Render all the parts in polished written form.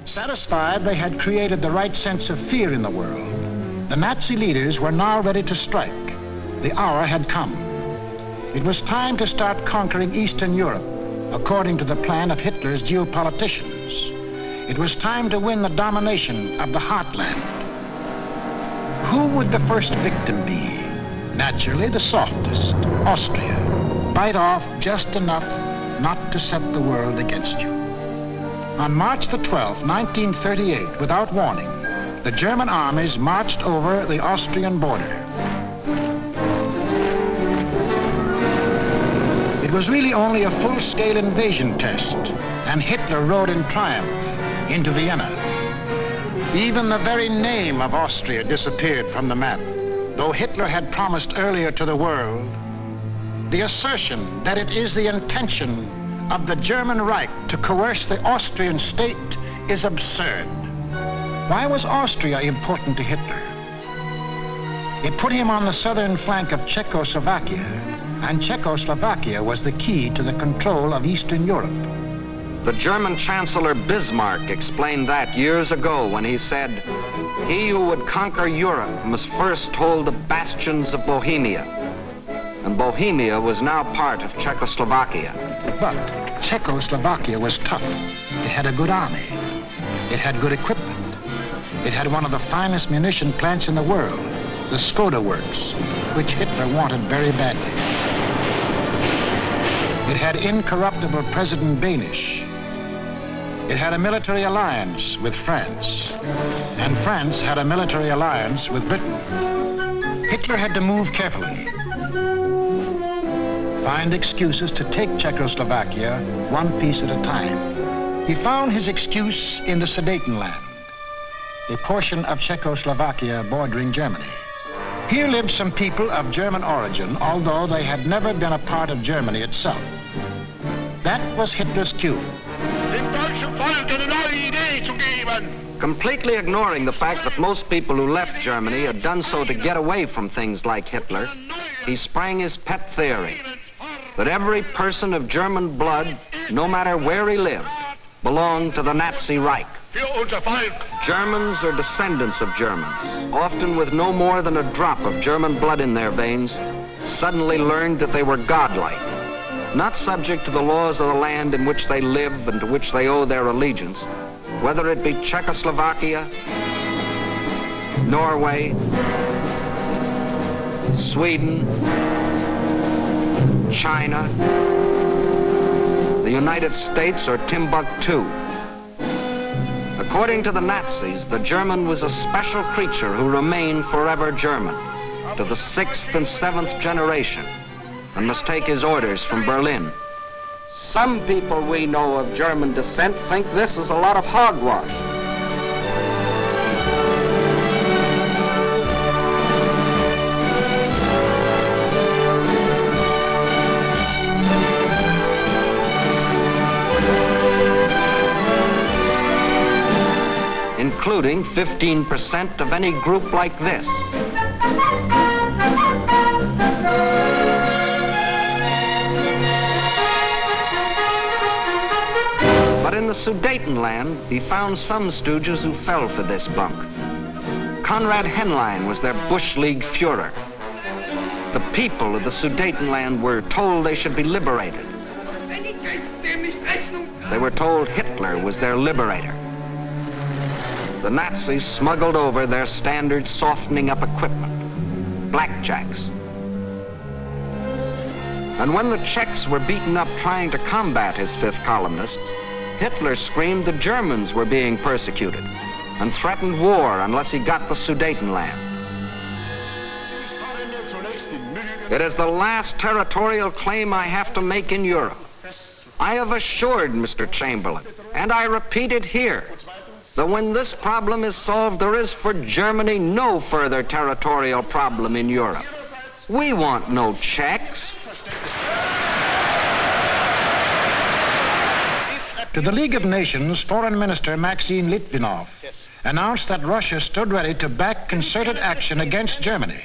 Satisfied they had created the right sense of fear in the world, the Nazi leaders were now ready to strike. The hour had come. It was time to start conquering Eastern Europe, according to the plan of Hitler's geopoliticians. It was time to win the domination of the heartland. Who would the first victim be? Naturally, the softest, Austria. Bite off just enough not to set the world against you. On March the 12th, 1938, without warning, the German armies marched over the Austrian border. It was really only a full-scale invasion test, and Hitler rode in triumph into Vienna. Even the very name of Austria disappeared from the map, though Hitler had promised earlier to the world. The assertion that it is the intention of the German Reich to coerce the Austrian state is absurd. Why was Austria important to Hitler? It put him on the southern flank of Czechoslovakia, and Czechoslovakia was the key to the control of Eastern Europe. The German Chancellor Bismarck explained that years ago when he said, "He who would conquer Europe must first hold the bastions of Bohemia." And Bohemia was now part of Czechoslovakia. But Czechoslovakia was tough. It had a good army. It had good equipment. It had one of the finest munition plants in the world, the Skoda Works, which Hitler wanted very badly. It had incorruptible President Benes. It had a military alliance with France, and France had a military alliance with Britain. Hitler had to move carefully, find excuses to take Czechoslovakia one piece at a time. He found his excuse in the Sudetenland, a portion of Czechoslovakia bordering Germany. Here lived some people of German origin, although they had never been a part of Germany itself. That was Hitler's cue. Completely ignoring the fact that most people who left Germany had done so to get away from things like Hitler, he sprang his pet theory that every person of German blood, no matter where he lived, belonged to the Nazi Reich. Germans or descendants of Germans, often with no more than a drop of German blood in their veins, suddenly learned that they were godlike, not subject to the laws of the land in which they live and to which they owe their allegiance, whether it be Czechoslovakia, Norway, Sweden, China, the United States, or Timbuktu. According to the Nazis, the German was a special creature who remained forever German, to the 6th and 7th generation, and must take his orders from Berlin. Some people we know of German descent think this is a lot of hogwash. Including 15% of any group like this. But in the Sudetenland, he found some stooges who fell for this bunk. Konrad Henlein was their Bush League Führer. The people of the Sudetenland were told they should be liberated. They were told Hitler was their liberator. The Nazis smuggled over their standard softening up equipment, blackjacks. And when the Czechs were beaten up trying to combat his fifth columnists, Hitler screamed the Germans were being persecuted and threatened war unless he got the Sudetenland. It is the last territorial claim I have to make in Europe. I have assured Mr. Chamberlain, and I repeat it here, that when this problem is solved, there is for Germany no further territorial problem in Europe. We want no Czechs. To the League of Nations, Foreign Minister Maxim Litvinov announced that Russia stood ready to back concerted action against Germany.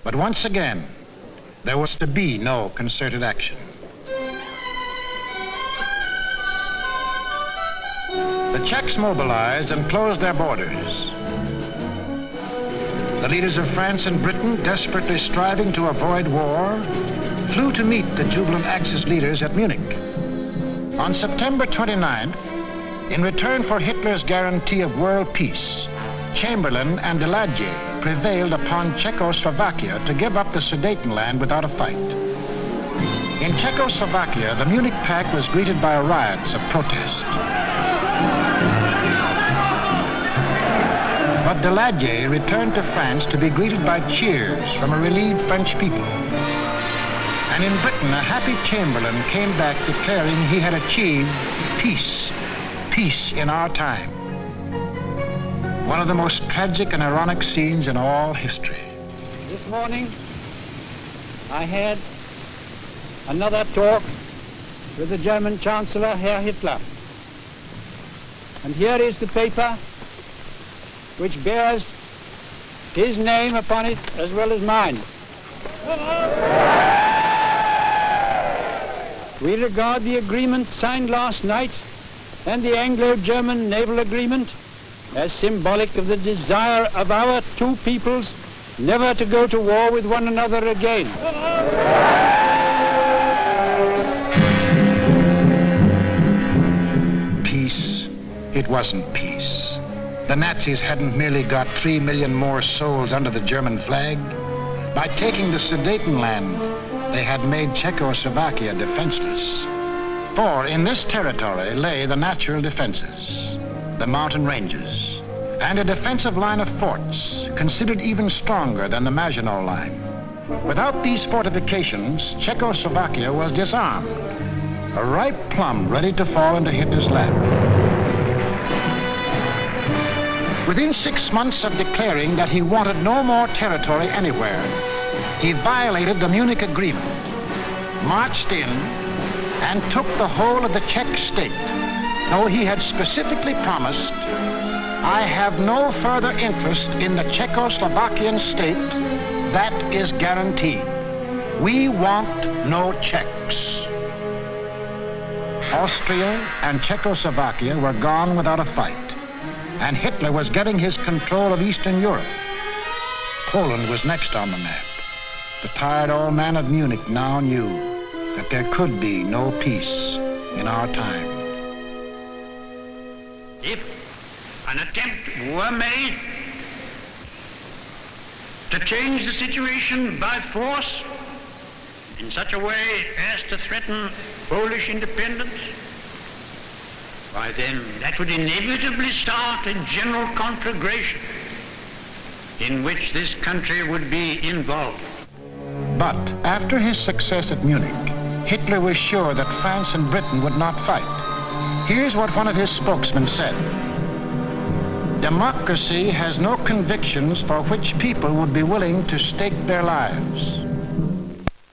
But once again, there was to be no concerted action. The Czechs mobilized and closed their borders. The leaders of France and Britain, desperately striving to avoid war, flew to meet the jubilant Axis leaders at Munich. On September 29th, in return for Hitler's guarantee of world peace, Chamberlain and Daladier prevailed upon Czechoslovakia to give up the Sudetenland without a fight. In Czechoslovakia, the Munich Pact was greeted by riots of protest. But Daladier returned to France to be greeted by cheers from a relieved French people. And in Britain, a happy Chamberlain came back declaring he had achieved peace, peace in our time. One of the most tragic and ironic scenes in all history. This morning, I had another talk with the German Chancellor, Herr Hitler. And here is the paper which bears his name upon it as well as mine. We regard the agreement signed last night and the Anglo-German naval agreement as symbolic of the desire of our two peoples never to go to war with one another again. Peace. It wasn't peace. The Nazis hadn't merely got 3 million more souls under the German flag. By taking the Sudetenland, they had made Czechoslovakia defenseless. For in this territory lay the natural defenses, the mountain ranges, and a defensive line of forts, considered even stronger than the Maginot Line. Without these fortifications, Czechoslovakia was disarmed, a ripe plum ready to fall into Hitler's lap. Within 6 months of declaring that he wanted no more territory anywhere, he violated the Munich Agreement, marched in, and took the whole of the Czech state, though he had specifically promised, "I have no further interest in the Czechoslovakian state. That is guaranteed. We want no Czechs." Austria and Czechoslovakia were gone without a fight, and Hitler was getting his control of Eastern Europe. Poland was next on the map. The tired old man of Munich now knew that there could be no peace in our time. If an attempt were made to change the situation by force in such a way as to threaten Polish independence, why then that would inevitably start a general conflagration in which this country would be involved. But after his success at Munich, Hitler was sure that France and Britain would not fight. Here's what one of his spokesmen said: "Democracy has no convictions for which people would be willing to stake their lives."